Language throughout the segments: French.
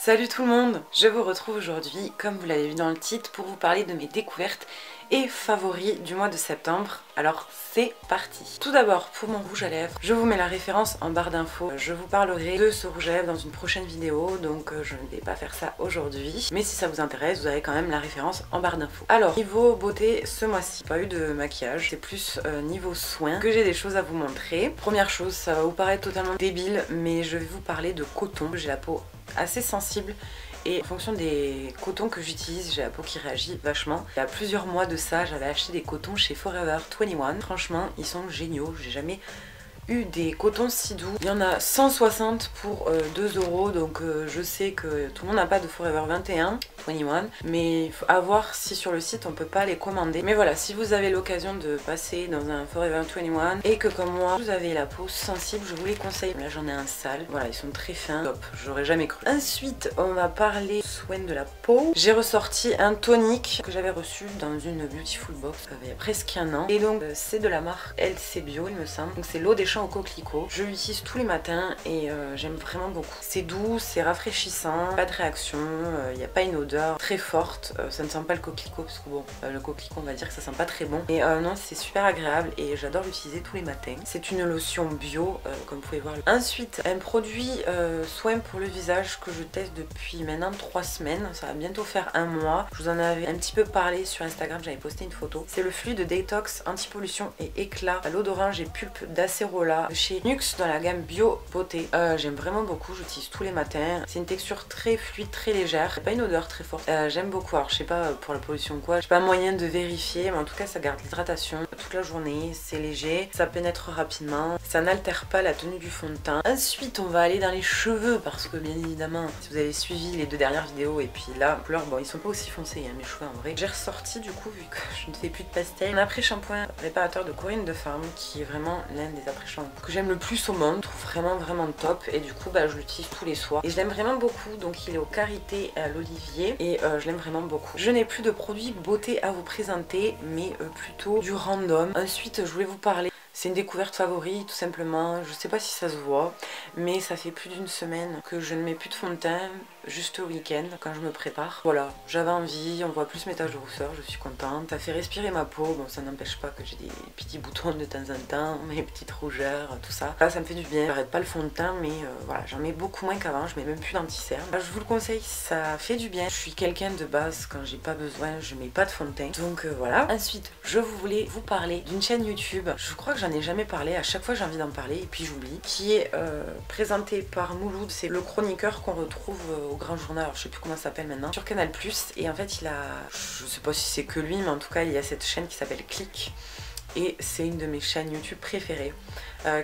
Salut tout le monde, je vous retrouve aujourd'hui, comme vous l'avez vu dans le titre, pour vous parler de mes découvertes et favoris du mois de septembre. Alors c'est parti. Tout d'abord, pour mon rouge à lèvres, je vous mets la référence en barre d'infos. Je vous parlerai de ce rouge à lèvres dans une prochaine vidéo, donc je ne vais pas faire ça aujourd'hui. Mais si ça vous intéresse, vous avez quand même la référence en barre d'infos. Alors, niveau beauté, ce mois-ci, pas eu de maquillage, c'est plus niveau soins que j'ai des choses à vous montrer. Première chose, ça va vous paraître totalement débile, mais je vais vous parler de coton. J'ai la peau assez sensible et en fonction des cotons que j'utilise, j'ai la peau qui réagit vachement. Il y a plusieurs mois de ça, j'avais acheté des cotons chez Forever 21. Franchement, ils sont géniaux. J'ai jamais eu des cotons si doux. Il y en a 160 pour 2 €, donc je sais que tout le monde n'a pas de Forever 21, mais il faut voir si sur le site on peut pas les commander. Mais voilà, si vous avez l'occasion de passer dans un Forever 21 et que comme moi vous avez la peau sensible, je vous les conseille. Là j'en ai un sale, voilà, ils sont très fins, top, j'aurais jamais cru. Ensuite on va parler soins de la peau. J'ai ressorti un tonique que j'avais reçu dans une Beautiful Box il y a presque un an, et donc c'est de la marque LC Bio il me semble, donc c'est l'eau des champs au coquelicot. Je l'utilise tous les matins et j'aime vraiment beaucoup. C'est doux, c'est rafraîchissant, pas de réaction, il n'y a pas une odeur très forte, ça ne sent pas le coquelicot parce que bon, le coquelicot on va dire que ça sent pas très bon, et non, c'est super agréable et j'adore l'utiliser tous les matins. C'est une lotion bio comme vous pouvez voir. Ensuite, un produit soin pour le visage que je teste depuis maintenant 3 semaines, ça va bientôt faire un mois. Je vous en avais un petit peu parlé sur Instagram, j'avais posté une photo. C'est le fluide détox anti-pollution et éclat à l'eau d'orange et pulpe d'acérola de chez Nuxe dans la gamme Bio Beauté. J'aime vraiment beaucoup, j'utilise tous les matins. C'est une texture très fluide, très légère, pas une odeur très forte. J'aime beaucoup. Alors je sais pas pour la pollution ou quoi, j'ai pas moyen de vérifier, mais en tout cas ça garde l'hydratation toute la journée, c'est léger, ça pénètre rapidement, ça n'altère pas la tenue du fond de teint. Ensuite on va aller dans les cheveux parce que bien évidemment si vous avez suivi les 2 dernières vidéos, et puis là couleur, bon ils sont pas aussi foncés hein, mes cheveux en vrai. J'ai ressorti du coup, vu que je ne fais plus de pastel, un après-shampoing réparateur de Corinne de Farm qui est vraiment l'un des après-shampoings que j'aime le plus au monde. Je trouve vraiment top, et du coup bah, je l'utilise tous les soirs et je l'aime vraiment beaucoup. Donc il est au karité à l'olivier et je l'aime vraiment beaucoup. Je n'ai plus de produits beauté à vous présenter, mais plutôt du random. Ensuite je voulais vous parler, c'est une découverte favorite tout simplement, je sais pas si ça se voit, mais ça fait plus d'une semaine que je ne mets plus de fond de teint, juste au week-end quand je me prépare. Voilà, j'avais envie, on voit plus mes taches de rousseur, je suis contente. Ça fait respirer ma peau, bon ça n'empêche pas que j'ai des petits boutons de temps en temps, mes petites rougeurs, tout ça. Là ça me fait du bien, j'arrête pas le fond de teint, mais voilà, j'en mets beaucoup moins qu'avant, je mets même plus d'anti-cerne. Je vous le conseille, ça fait du bien. Je suis quelqu'un de base, quand j'ai pas besoin, je mets pas de fond de teint, donc voilà. Ensuite, je voulais vous parler d'une chaîne YouTube, je crois que j'en ai jamais parlé, à chaque fois j'ai envie d'en parler et puis j'oublie, qui est présentée par Mouloud, c'est le chroniqueur qu'on retrouve au Grand Journal, alors je sais plus comment ça s'appelle maintenant, sur Canal+, et en fait il a, je sais pas si c'est que lui, mais en tout cas il y a cette chaîne qui s'appelle Click, et c'est une de mes chaînes YouTube préférées.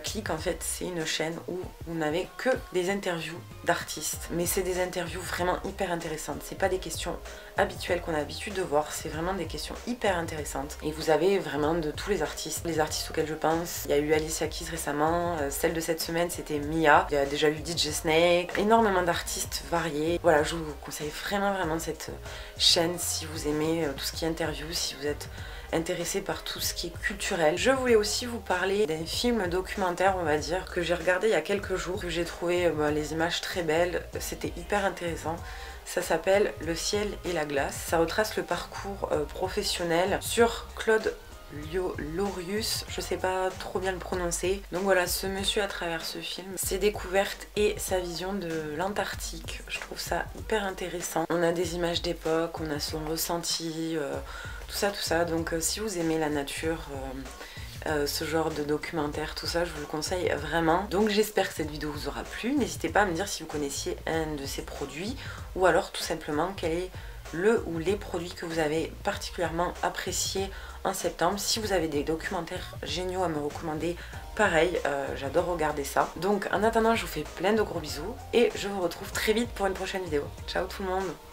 Click en fait c'est une chaîne où vous n'avez que des interviews d'artistes, mais c'est des interviews vraiment hyper intéressantes, c'est pas des questions habituelles qu'on a l'habitude de voir, c'est vraiment des questions hyper intéressantes, et vous avez vraiment de tous les artistes auxquels je pense. Il y a eu Alicia Keys récemment, celle de cette semaine c'était Mia, il y a déjà eu DJ Snake, énormément d'artistes variés. Voilà, je vous conseille vraiment cette chaîne si vous aimez tout ce qui est interview, si vous êtes intéressée par tout ce qui est culturel. Je voulais aussi vous parler d'un film documentaire, on va dire, que j'ai regardé il y a quelques jours, que j'ai trouvé les images très belles, c'était hyper intéressant. Ça s'appelle Le ciel et la glace. Ça retrace le parcours professionnel sur Claude Lorius, je sais pas trop bien le prononcer. Donc voilà, ce monsieur à travers ce film, ses découvertes et sa vision de l'Antarctique, je trouve ça hyper intéressant. On a des images d'époque, on a son ressenti, tout ça. Donc si vous aimez la nature, ce genre de documentaire, tout ça, je vous le conseille vraiment. Donc j'espère que cette vidéo vous aura plu. N'hésitez pas à me dire si vous connaissiez un de ces produits, ou alors tout simplement quel est le ou les produits que vous avez particulièrement appréciés en septembre. Si vous avez des documentaires géniaux à me recommander, pareil, j'adore regarder ça. Donc en attendant, je vous fais plein de gros bisous et je vous retrouve très vite pour une prochaine vidéo. Ciao tout le monde!